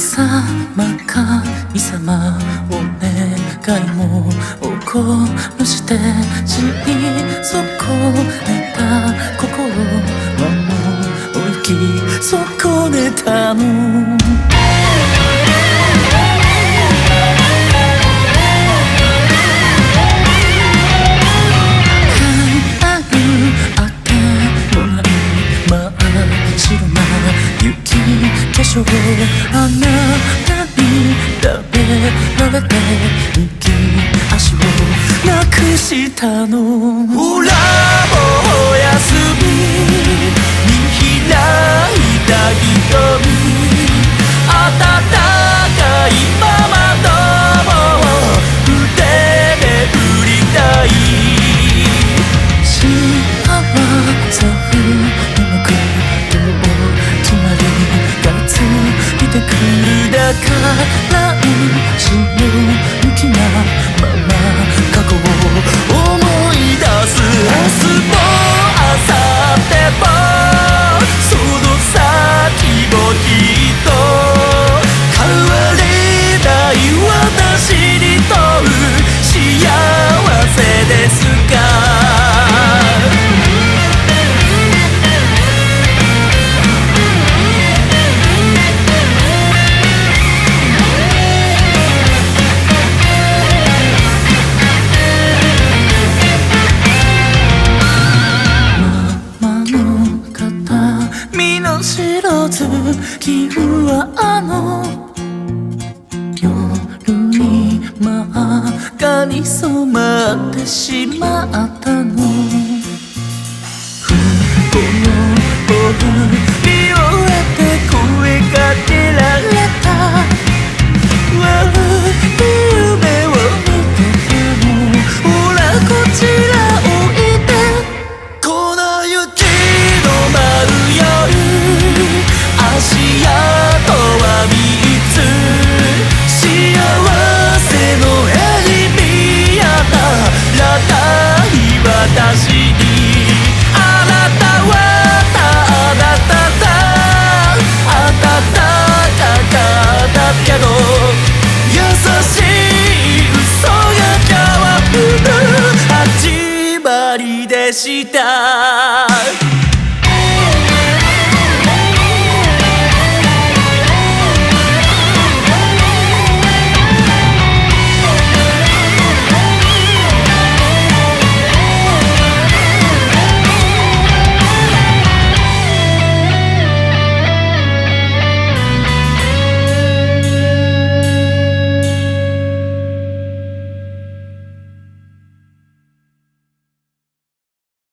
様神様お願いも起こらして死に損ねた心はもう生き損ねたの化粧あなたに食べられて右足をなくしたのほらもうおやすみ見開いた瞳温かいままども腕で振りたい幸せを眠くてくるだから後ろ向きなまま過去を思い出す明日も明後日もその先もきっと変われない私にとう幸せですか月はあの夜に真っ赤に染まってしまったの不幸を見終えて声かけられた悪い夢を見ててもほらこちらおいでこの雪の舞う夜足跡は3つ幸せのエリミアだらたい私にあなたはただただ温かかったけど優しい嘘が変わる始まりでした